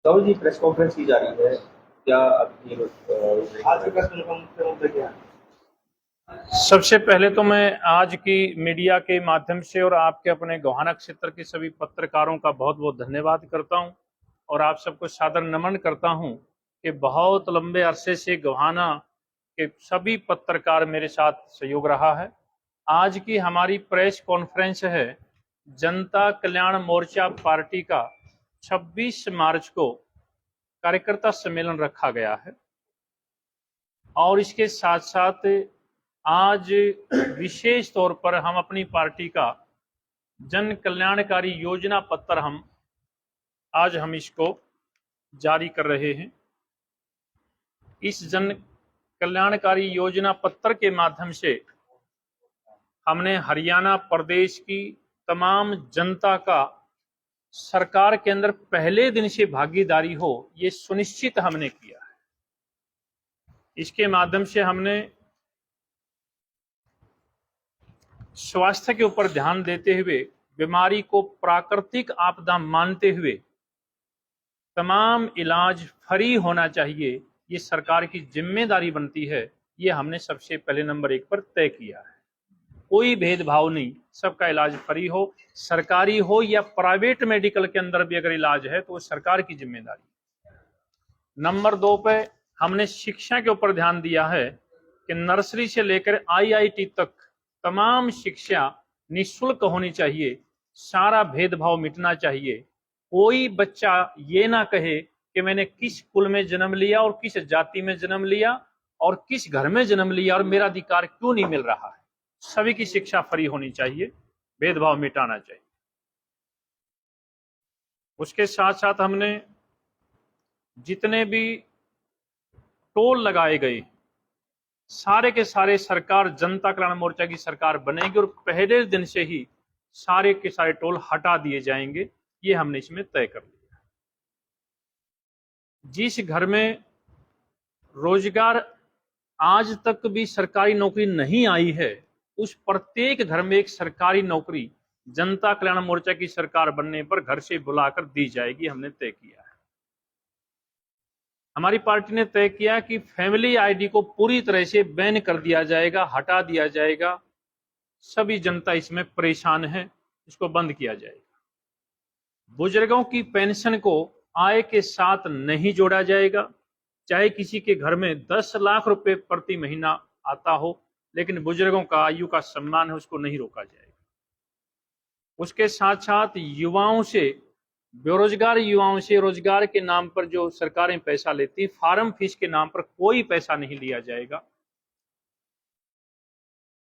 Rahul ji, press conference की जा रही है, क्या आपकी आज की प्रेस कॉन्फ्रेंस के मुद्दे क्या है? सबसे पहले तो मैं आज की मीडिया के माध्यम से और आपके अपने गोहाना क्षेत्र के सभी पत्रकारों का बहुत बहुत धन्यवाद करता हूं और आप सबको सादर नमन करता हूं कि बहुत लंबे अरसे से गोहाना के सभी पत्रकार मेरे साथ सहयोग रहा है। आज की हमारी प्रेस कॉन्फ्रेंस है जनता कल्याण मोर्चा पार्टी का 26 मार्च को कार्यकर्ता सम्मेलन रखा गया है और इसके साथ साथ आज विशेष तौर पर हम अपनी पार्टी का जन कल्याणकारी योजना पत्र हम इसको जारी कर रहे हैं। इस जन कल्याणकारी योजना पत्र के माध्यम से हमने हरियाणा प्रदेश की तमाम जनता का सरकार के अंदर पहले दिन से भागीदारी हो, ये सुनिश्चित हमने किया है। इसके माध्यम से हमने स्वास्थ्य के ऊपर ध्यान देते हुए, बीमारी को प्राकृतिक आपदा मानते हुए तमाम इलाज फ्री होना चाहिए, ये सरकार की जिम्मेदारी बनती है। ये हमने सबसे पहले नंबर 1 पर तय किया है। कोई भेदभाव नहीं, सबका इलाज फ्री हो, सरकारी हो या प्राइवेट मेडिकल के अंदर भी अगर इलाज है तो वो सरकार की जिम्मेदारी है। नंबर 2 पे हमने शिक्षा के ऊपर ध्यान दिया है कि नर्सरी से लेकर IIT तक तमाम शिक्षा निःशुल्क होनी चाहिए, सारा भेदभाव मिटना चाहिए। कोई बच्चा ये ना कहे कि मैंने किस कुल में जन्म लिया और किस जाति में जन्म लिया और किस घर में जन्म लिया और मेरा अधिकार क्यों नहीं मिल रहा है। सभी की शिक्षा फ्री होनी चाहिए, भेदभाव मिटाना चाहिए। उसके साथ साथ हमने जितने भी टोल लगाए गए, सारे के सारे सरकार जनता कल्याण मोर्चा की सरकार बनेगी और पहले दिन से ही सारे के सारे टोल हटा दिए जाएंगे, ये हमने इसमें तय कर लिया। जिस घर में रोजगार आज तक भी सरकारी नौकरी नहीं आई है, उस प्रत्येक घर में एक सरकारी नौकरी जनता कल्याण मोर्चा की सरकार बनने पर घर से बुलाकर दी जाएगी, हमने तय किया है। हमारी पार्टी ने तय किया कि फैमिली आईडी को पूरी तरह से बैन कर दिया जाएगा, हटा दिया जाएगा। सभी जनता इसमें परेशान है, इसको बंद किया जाएगा। बुजुर्गों की पेंशन को आय के साथ नहीं जोड़ा जाएगा, चाहे किसी के घर में 10 लाख रुपए प्रति महीना आता हो, लेकिन बुजुर्गों का आयु का सम्मान है, उसको नहीं रोका जाएगा। उसके साथ साथ युवाओं से, बेरोजगार युवाओं से रोजगार के नाम पर जो सरकारें पैसा लेती, फार्म फीस के नाम पर कोई पैसा नहीं लिया जाएगा।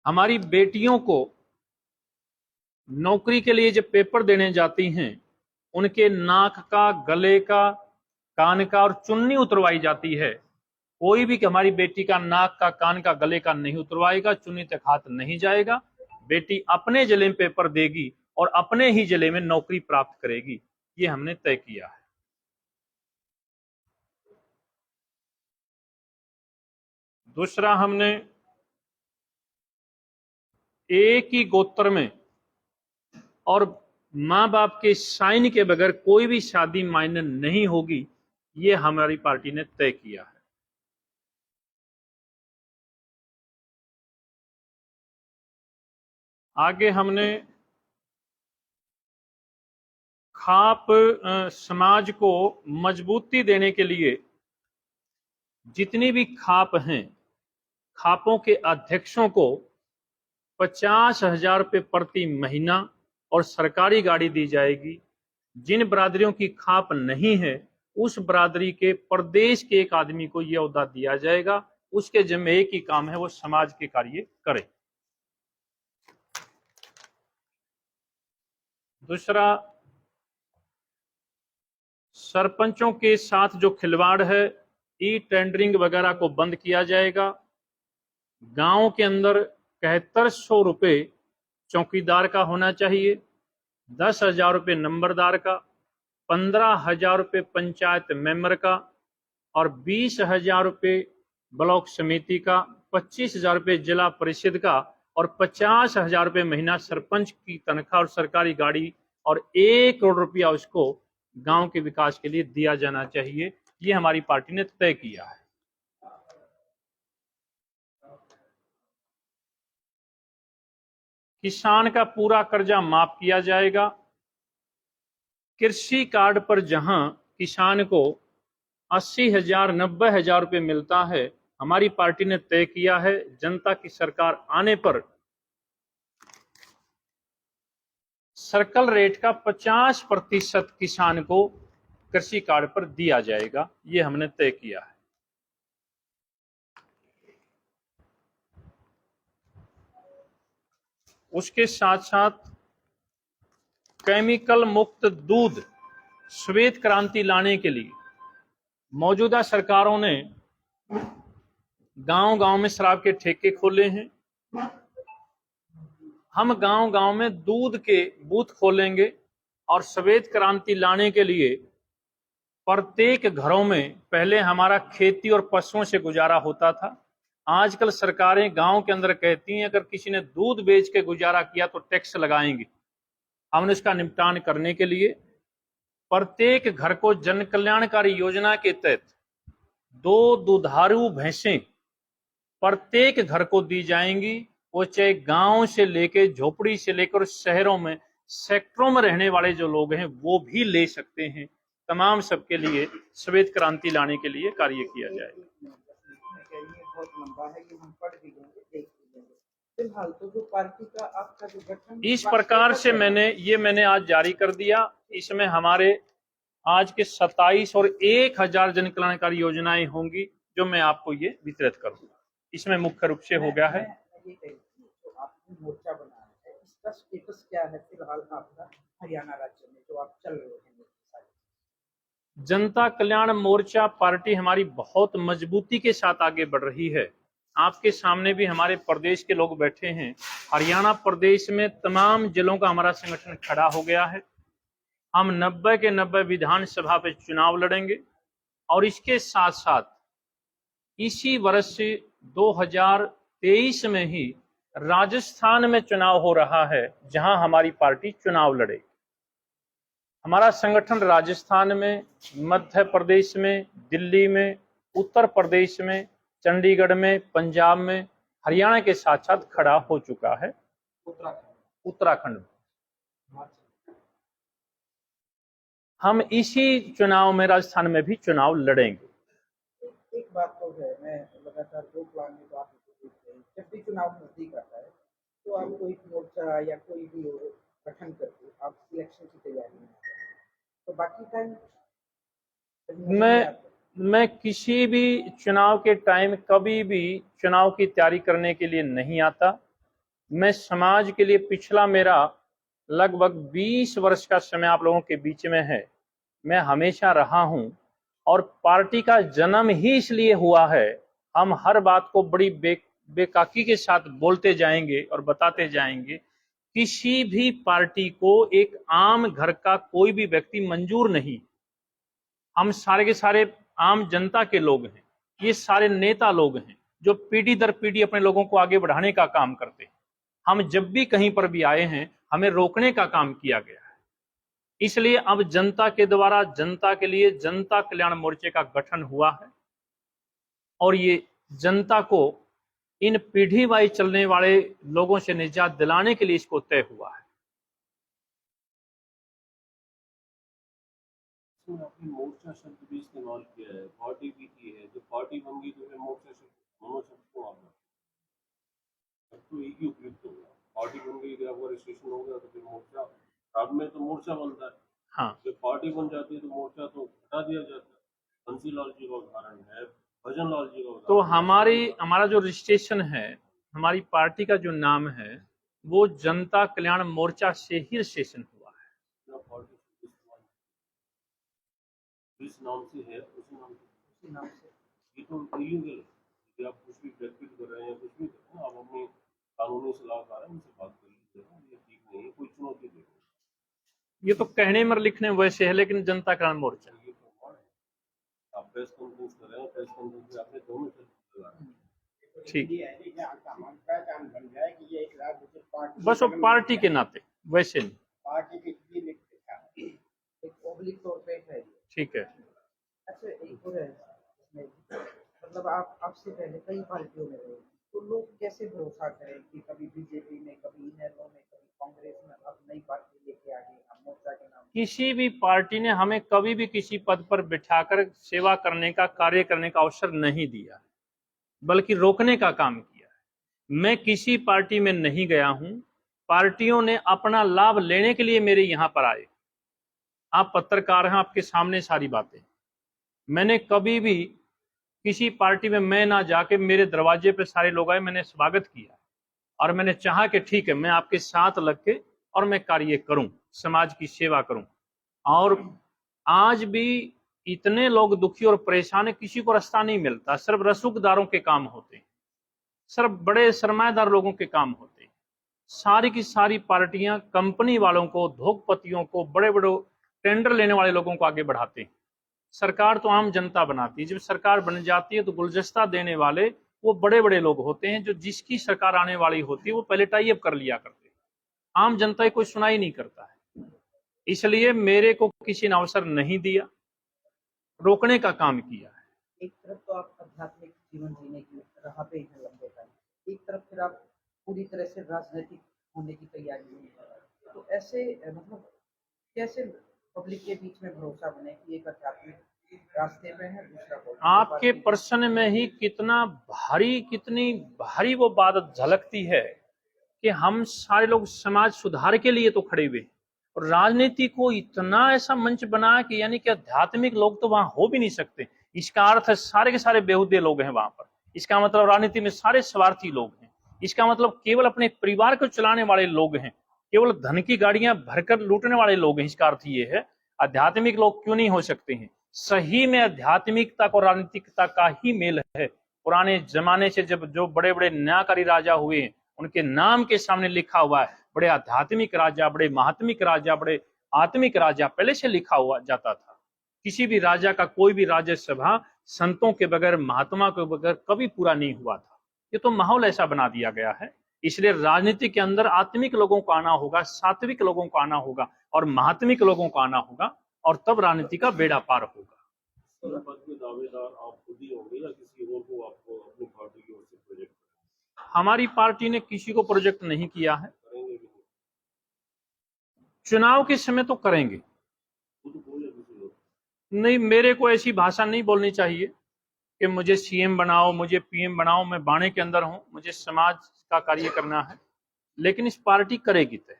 हमारी बेटियों को नौकरी के लिए जब पेपर देने जाती हैं, उनके नाक का, गले का, कान का और चुन्नी उतरवाई जाती है। कोई भी कि हमारी बेटी का नाक का, कान का, गले का नहीं उतरवाएगा, चुन्नी तक हाथ नहीं जाएगा। बेटी अपने जिले में पेपर देगी और अपने ही जिले में नौकरी प्राप्त करेगी, ये हमने तय किया है। दूसरा, हमने एक ही गोत्र में और मां बाप के साइन के बगैर कोई भी शादी मान्य नहीं होगी, ये हमारी पार्टी ने तय किया है। आगे हमने खाप समाज को मजबूती देने के लिए जितनी भी खाप हैं, खापों के अध्यक्षों को 50,000 रुपये प्रति महीना और सरकारी गाड़ी दी जाएगी। जिन बरादरियों की खाप नहीं है, उस बरादरी के प्रदेश के एक आदमी को यह ओहदा दिया जाएगा। उसके जिम्मे एक ही काम है, वो समाज के कार्य करे। दूसरा, सरपंचों के साथ जो खिलवाड़ है, ई टेंडरिंग वगैरह को बंद किया जाएगा। गांव के अंदर 7100 रुपये चौकीदार का होना चाहिए, 10,000 रुपये नंबरदार का, 15,000 रुपये पंचायत मेंबर का और 20,000 रुपये ब्लॉक समिति का, 25,000 रुपये जिला परिषद का और 50,000 रुपये महीना सरपंच की तनख्वाह और सरकारी गाड़ी और 1 करोड़ रुपया उसको गांव के विकास के लिए दिया जाना चाहिए। ये हमारी पार्टी ने तय किया है। किसान का पूरा कर्जा माफ किया जाएगा। कृषि कार्ड पर जहां किसान को 80,000 90,000 रुपये मिलता है, हमारी पार्टी ने तय किया है जनता की सरकार आने पर सर्कल रेट का 50% किसान को कृषि कार्ड पर दिया जाएगा। ये हमने तय किया है। उसके साथ साथ केमिकल मुक्त दूध श्वेत क्रांति लाने के लिए मौजूदा सरकारों ने गांव-गांव में शराब के ठेके खोले हैं। हम गांव-गांव में दूध के बूथ खोलेंगे और श्वेत क्रांति लाने के लिए प्रत्येक घरों में पहले हमारा खेती और पशुओं से गुजारा होता था। आजकल सरकारें गांव के अंदर कहती हैं अगर किसी ने दूध बेच के गुजारा किया तो टैक्स लगाएंगे। हमने इसका निपटान करने के लिए प्रत्येक घर को जन कल्याणकारी योजना के तहत 2 दुधारू भैंसें प्रत्येक घर को दी जाएंगी। वो चाहे गांव से लेके झोपड़ी से लेकर शहरों में सेक्टरों में रहने वाले जो लोग हैं वो भी ले सकते हैं। तमाम सबके लिए श्वेत क्रांति लाने के लिए कार्य किया जाएगा। बहुत लंबा है, ये हम पढ़ भी लेंगे, देख भी लेंगे। फिलहाल तो जो पार्टी का आपका जो गठन इस प्रकार से मैंने आज जारी कर दिया। इसमें हमारे आज के 27 और 1,000 जन कल्याणकारी योजनाएं होंगी जो मैं आपको ये वितरित करूंगा। इसमें मुख्य रूप से हो गया है जो आपने मोर्चा बनाया है, इसका स्टेटस क्या है फिलहाल आपका हरियाणा राज्य में जो आप चल रहे हैं? जनता कल्याण मोर्चा पार्टी हमारी बहुत मजबूती के साथ आगे बढ़ रही है। आपके सामने भी हमारे प्रदेश के लोग बैठे हैं। हरियाणा प्रदेश में तमाम जिलों का हमारा संगठन खड़ा हो गया है। हम 90 के 90 विधानसभा पे चुनाव लड़ेंगे और इसके साथ साथ इसी वर्ष से 2023 में ही राजस्थान में चुनाव हो रहा है जहां हमारी पार्टी चुनाव लड़ेगी। हमारा संगठन राजस्थान में, मध्य प्रदेश में, दिल्ली में, उत्तर प्रदेश में, चंडीगढ़ में, पंजाब में, हरियाणा के साथ साथ खड़ा हो चुका है। उत्तराखंड में हम इसी चुनाव में राजस्थान में भी चुनाव लड़ेंगे। एक बात तो है, मैं लगातार 2 प्लान में तो आप देखते हैं, जब भी चुनाव नजदीक आता है तो आप कोई मोर्चा या कोई भी गठन करके आप इलेक्शन की तैयारी में, तो बाकी टाइम मैं किसी भी चुनाव के टाइम कभी भी चुनाव की तैयारी करने के लिए नहीं आता। मैं समाज के लिए पिछला मेरा लगभग 20 वर्ष का समय आप लोगों के बीच में है। मैं हमेशा रहा हूं और पार्टी का जन्म ही इसलिए हुआ है। हम हर बात को बड़ी बेकाकी के साथ बोलते जाएंगे और बताते जाएंगे। किसी भी पार्टी को एक आम घर का कोई भी व्यक्ति मंजूर नहीं। हम सारे के सारे आम जनता के लोग हैं। ये सारे नेता लोग हैं जो पीढ़ी दर पीढ़ी अपने लोगों को आगे बढ़ाने का काम करते हैं। हम जब भी कहीं पर भी आए हैं हमें रोकने का काम किया गया है। इसलिए अब जनता के द्वारा जनता के लिए जनता कल्याण मोर्चे का गठन हुआ है और ये जनता को इन पीढ़ी वाइज चलने वाले लोगों से निजात दिलाने के लिए इसको तय हुआ है। आपने मोर्चा शब्द भी इस्तेमाल किया है, पार्टी भी की है। जब पार्टी बन गई तो फिर मोर्चा शब्द दोनों शब्द को आपने तो एक ही उपयुक्त होगा। पार्टी बन गई, आपका रजिस्ट्रेशन हो गया तो फिर मोर्चा, अब में तो मोर्चा बनता है। हाँ, जब पार्टी बन जाती है तो मोर्चा तो हटा दिया जाता है। बंसीलाल जी का उदाहरण है, भजन लाल जी का उदाहरण। तो हमारा जो रजिस्ट्रेशन है, हमारी पार्टी का जो नाम है वो जनता कल्याण मोर्चा से ही रजिस्ट्रेशन हुआ है। इस नाम से है, उसी नाम से ये तो इलीगल है। यदि आप कुछ भी व्यक्तिगत कर रहे हैं, कुछ भी कर रहे हैं, आप अपने कानूनी सलाहकार हैं उनसे बात कर लीजिए। ये ठीक नहीं है, कोई चुनौती देखो। ये तो कहने में लिखने वैसे है, लेकिन जनता कल्याण मोर्चा ये तो आप प्रेस कॉन्फ्रेंस कर रहे हैं, प्रेस कॉन्फ्रेंस में आपने दोनों ठीक, पहचान बन जाए कि ये एक राजनीतिक पार्टी बस वो पार्टी के नाते, वैसे नहीं। पार्टी की एक ओबलिक तौर पे है ये। ठीक है। अच्छा, एक और है इसमें, मतलब आप आपसे पहले कई पार्टियों में रहे, तो लोग कैसे भरोसा करें कि कभी बीजेपी में, कभी इनेलो में, कभी कांग्रेस में, अब नई पार्टी लेके आ गई, हम मोर्चा के नाम। किसी भी पार्टी ने हमें कभी भी किसी पद पर बिठाकर सेवा करने का, कार्य करने का अवसर नहीं दिया, बल्कि रोकने का काम किया है। मैं किसी पार्टी में नहीं गया हूं, पार्टियों ने अपना लाभ लेने के लिए मेरे यहां पर आए। आप पत्रकार हैं, आपके सामने सारी बातें। मैंने कभी भी किसी पार्टी में मैं ना जाके, मेरे दरवाजे पे सारे लोग आए, मैंने स्वागत किया और मैंने चाहा कि ठीक है, मैं आपके साथ लग के और मैं कार्य करूं, समाज की सेवा करूं। और आज भी इतने लोग दुखी और परेशान है, किसी को रास्ता नहीं मिलता, सिर्फ रसूखदारों के काम होते हैं, सिर्फ बड़े सरमाएदार लोगों के काम होते हैं। सारी की सारी पार्टियां कंपनी वालों को, उद्योगपतियों को, बड़े बड़े टेंडर लेने वाले लोगों को आगे बढ़ाते हैं। सरकार तो आम जनता बनाती है। जब सरकार बन जाती है तो गुलदस्ता देने वाले वो बड़े बड़े लोग होते हैं, जो जिसकी सरकार आने वाली होती है वो पहले टाई अप कर लिया करते हैं। आम जनता कोई सुनाई नहीं करता है। इसलिए मेरे को किसी ने अवसर नहीं दिया, रोकने का काम किया है। एक तरफ तो आप आध्यात्मिक जीवन जीने की राह पे हैं लंबे टाइम, एक तरफ फिर आप पूरी तरह से राजनीतिक होने की तैयारी में हैं। तो ऐसे मतलब कैसे पब्लिक के बीच में भरोसा बने कि एक आध्यात्मिक रास्ते पे है, दूसरा political आपके पार्टी में। प्रश्न में ही कितनी भारी वो बात झलकती है कि हम सारे लोग समाज सुधार के लिए तो खड़े हुए हैं, और राजनीति को इतना ऐसा मंच बना कि यानी कि आध्यात्मिक लोग तो वहां हो भी नहीं सकते। इसका अर्थ है सारे के सारे बेहुदे लोग हैं वहां पर। इसका मतलब राजनीति में सारे स्वार्थी लोग हैं। इसका मतलब केवल अपने परिवार को चलाने वाले लोग हैं, केवल धन की गाड़ियां भरकर लूटने वाले लोग हैं। इसका अर्थ ये है आध्यात्मिक लोग क्यों नहीं हो सकते हैं। सही में आध्यात्मिकता और राजनीतिकता का ही मेल है। पुराने जमाने से जब जो बड़े बड़े न्यायकारी राजा हुए हैं, उनके नाम के सामने लिखा हुआ है बड़े आध्यात्मिक राजा, बड़े महात्मिक राजा, बड़े आत्मिक राजा, पहले से लिखा हुआ जाता था। किसी भी राजा का कोई भी राज्यसभा संतों के बगैर, महात्मा के बगैर कभी पूरा नहीं हुआ था। ये तो माहौल ऐसा बना दिया गया है। इसलिए राजनीति के अंदर आत्मिक लोगों को आना होगा, सात्विक लोगों को आना होगा और महात्मिक लोगों को आना होगा, और तब राजनीति का बेड़ा पार होगा। पद के दावेदार आप खुद ही होंगे या किसी और को आपको अपनी पार्टी की ओर से प्रोजेक्ट हमारी पार्टी ने किसी को प्रोजेक्ट नहीं किया है। करेंगे भी नहीं? चुनाव के समय तो करेंगे। खुद बोले किसी और नहीं, मेरे को ऐसी भाषा नहीं बोलनी चाहिए कि मुझे सीएम बनाओ, मुझे पीएम बनाओ। मैं बाणे के अंदर हूं, मुझे समाज का कार्य करना है। लेकिन इस पार्टी करेगी तय।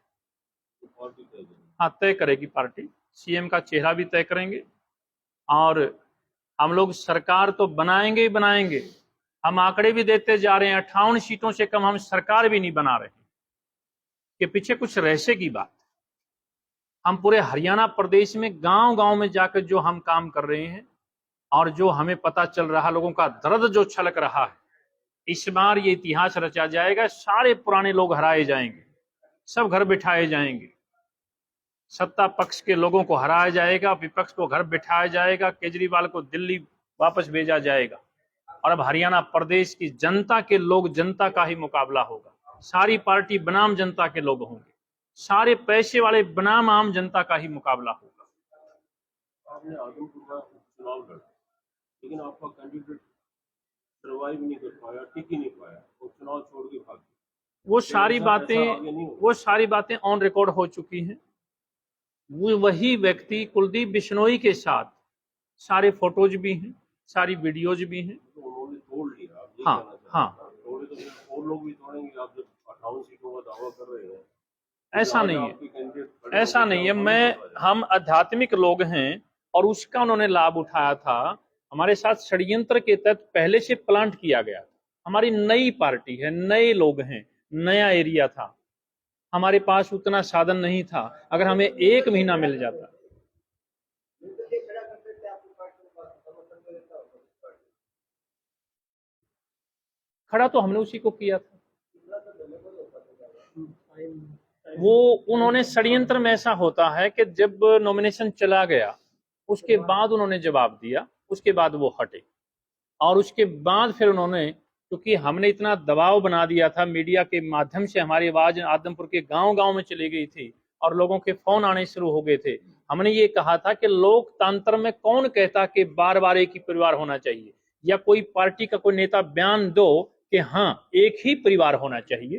पार्टी तय करेंगे। हाँ, तय करेगी पार्टी। सीएम का चेहरा भी तय करेंगे, और हम लोग सरकार तो बनाएंगे ही बनाएंगे। हम आंकड़े भी देते जा रहे हैं, 58 सीटों से कम हम सरकार भी नहीं बना रहे। कि पीछे कुछ रहस्य की बात। हम पूरे हरियाणा प्रदेश में गांव गांव में जाकर जो हम काम कर रहे हैं, और जो हमें पता चल रहा, लोगों का दर्द जो छलक रहा है, इस बार ये इतिहास रचा जाएगा। सारे पुराने लोग हराए जाएंगे, सब घर बिठाए जाएंगे। सत्ता पक्ष के लोगों को हराया जाएगा, विपक्ष को घर बिठाया जाएगा, केजरीवाल को दिल्ली वापस भेजा जाएगा। और अब हरियाणा प्रदेश की जनता के लोग, जनता का ही मुकाबला होगा। सारी पार्टी बनाम जनता के लोग होंगे, सारे पैसे वाले बनाम आम जनता का ही मुकाबला होगा। आपने आदमपुर का चुनाव लड़ा, लेकिन आपका कैंडिडेट सर्वाइव नहीं कर पाया, टिक ही नहीं पाया, और चुनाव छोड़ के भाग गया। वो सारी बातें ऑन रिकॉर्ड हो चुकी हैं। वो वही व्यक्ति कुलदीप बिश्नोई के साथ सारे फोटोज भी हैं, सारी वीडियोज भी हैं। तो उन्होंने तोड़ लिया। आप ये हाँ, कहना चाहते हैं? हाँ। तोड़े तो फिर और लोग भी तोड़ेंगे। आप जब 58 सीटों का दावा कर रहे हैं, ऐसा नहीं है, ऐसा नहीं है। हम आध्यात्मिक लोग हैं, और उसका उन्होंने लाभ उठाया था। हमारे साथ षड्यंत्र के तहत पहले से प्लांट किया गया था। हमारी नई पार्टी है, नए लोग हैं, नया एरिया था, हमारे पास उतना साधन नहीं था। अगर हमें 1 महीना मिल जाता। खड़ा तो हमने उसी को किया था। वो उन्होंने षड्यंत्र में ऐसा होता है कि जब नॉमिनेशन चला गया, उसके बाद उन्होंने जवाब दिया, उसके बाद वो हटे, और उसके बाद फिर उन्होंने क्योंकि हमने इतना दबाव बना दिया था, मीडिया के माध्यम से हमारी आवाज आदमपुर के गांव-गांव में चली गई थी और लोगों के फोन आने शुरू हो गए थे। हमने ये कहा था कि लोकतंत्र में कौन कहता कि बार-बार एक ही परिवार होना चाहिए, या कोई पार्टी का कोई नेता बयान दो कि हाँ एक ही परिवार होना चाहिए,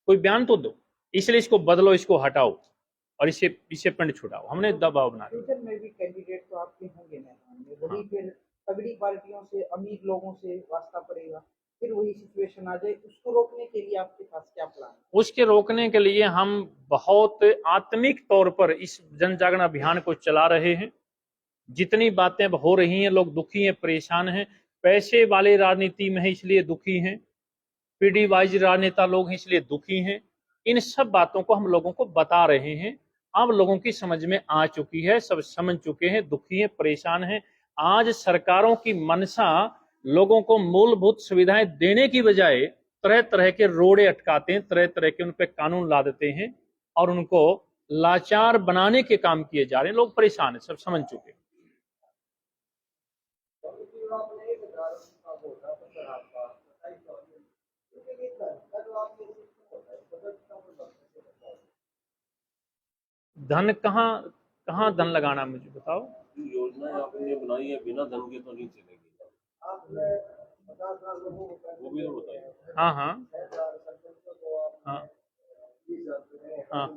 कोई बयान तो दो, इसलिए इसको बदलो, इसको हटाओ और इसे पिंड छुड़ाओ। हमने दबाव बना दिया। फ्यूचर में भी कैंडिडेट तो आपके होंगे मैदान में, वही फिर तगड़ी पार्टियों से, अमीर लोगों से वास्ता पड़ेगा, फिर वही सिचुएशन आ जाए, उसको रोकने के लिए आपके पास क्या प्लान है? उसके रोकने के लिए हम बहुत आत्मिक तौर पर इस जन जागरण अभियान को चला रहे हैं। जितनी बातें अब हो रही हैं, लोग दुखी हैं, परेशान हैं, पैसे वाले राजनीति में है इसलिए दुखी हैं, पीढ़ी वाइज राजनेता लोग हैं इसलिए दुखी हैं। इन सब बातों को हम लोगों को बता रहे हैं। अब लोगों की समझ में आ चुकी है, सब समझ चुके हैं, दुखी हैं, परेशान हैं। आज सरकारों की मनसा लोगों को मूलभूत सुविधाएं देने की बजाय तरह तरह के रोड़े अटकाते हैं, तरह तरह के उन पे कानून ला देते हैं और उनको लाचार बनाने के काम किए जा रहे हैं। लोग परेशान हैं, सब समझ चुके हैं। धन कहाँ धन लगाना, मुझे बताओ। जो योजनाएं आपने बनाई है बिना धन के तो नहीं चलेगी, वो भी तो बताइए। हाँ हाँ हाँ,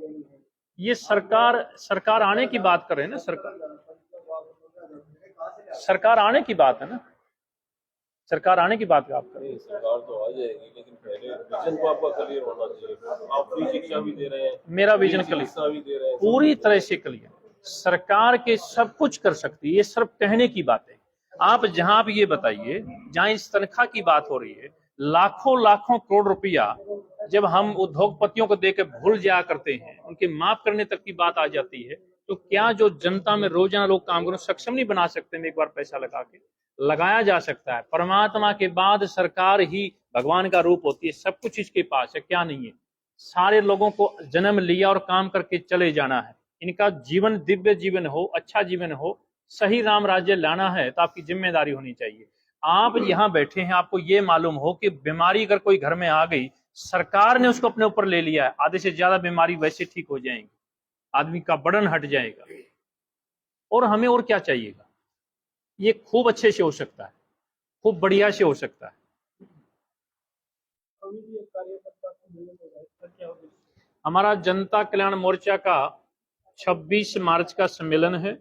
ये सरकार आने की बात कर रहे हैं ना, सरकार आने की बात है ना, सरकार आने की बात आप कर रहे हैं। सरकार तो आ जाएगी, लेकिन पहले विजन तो आपका क्लियर होना चाहिए। आप फ्री शिक्षा भी दे रहे हैं, मेरा विजन चिकित्सा भी दे रहे हैं, पूरी तरह से क्लियर। सरकार के सब कुछ कर सकती है, ये सिर्फ कहने की बात है। आप जहां भी ये बताइए, जहां इस तनख्वाह की बात हो रही है, लाखों लाखों करोड़ रुपया जब हम उद्योगपतियों को देकर भूल जाया करते हैं, उनके माफ करने तक की बात आ जाती है, तो क्या जो जनता में रोजाना लोग काम करने सक्षम नहीं बना सकते हैं? एक बार पैसा लगा के लगाया जा सकता है। परमात्मा के बाद सरकार ही भगवान का रूप होती है, सब कुछ इसके पास है, क्या नहीं है। सारे लोगों को जन्म लिया और काम करके चले जाना है। इनका जीवन दिव्य जीवन हो, अच्छा जीवन हो, सही राम राज्य लाना है तो आपकी जिम्मेदारी होनी चाहिए। आप यहाँ बैठे हैं, आपको ये मालूम हो कि बीमारी अगर कोई घर में आ गई, सरकार ने उसको अपने ऊपर ले लिया है, आधे से ज्यादा बीमारी वैसे ठीक हो जाएंगी, आदमी का बर्डन हट जाएगा, और हमें और क्या चाहिएगा। ये खूब अच्छे से हो सकता है, खूब बढ़िया से हो सकता है। हमारा जनता कल्याण मोर्चा का 26 मार्च का सम्मेलन है,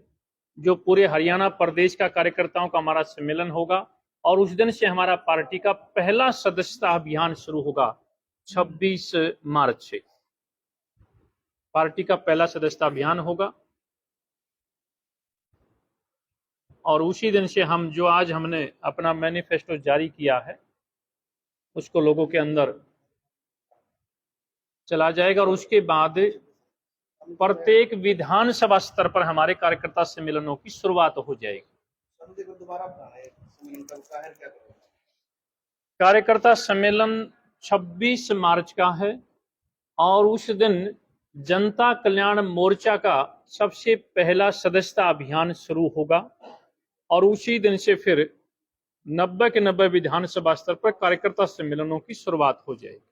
जो पूरे हरियाणा प्रदेश का कार्यकर्ताओं का हमारा सम्मेलन होगा, और उस दिन से हमारा पार्टी का पहला सदस्यता अभियान शुरू होगा। 26 मार्च से पार्टी का पहला सदस्यता अभियान होगा, और उसी दिन से हम जो आज हमने अपना मैनिफेस्टो जारी किया है उसको लोगों के अंदर चला जाएगा, और उसके बाद प्रत्येक विधानसभा स्तर पर हमारे कार्यकर्ता सम्मेलनों की शुरुआत हो जाएगी। कार्यकर्ता सम्मेलन 26 मार्च का है, और उस दिन जनता कल्याण मोर्चा का सबसे पहला सदस्यता अभियान शुरू होगा, और उसी दिन से फिर 90 के 90 विधानसभा स्तर पर कार्यकर्ता सम्मेलनों की शुरुआत हो जाएगी।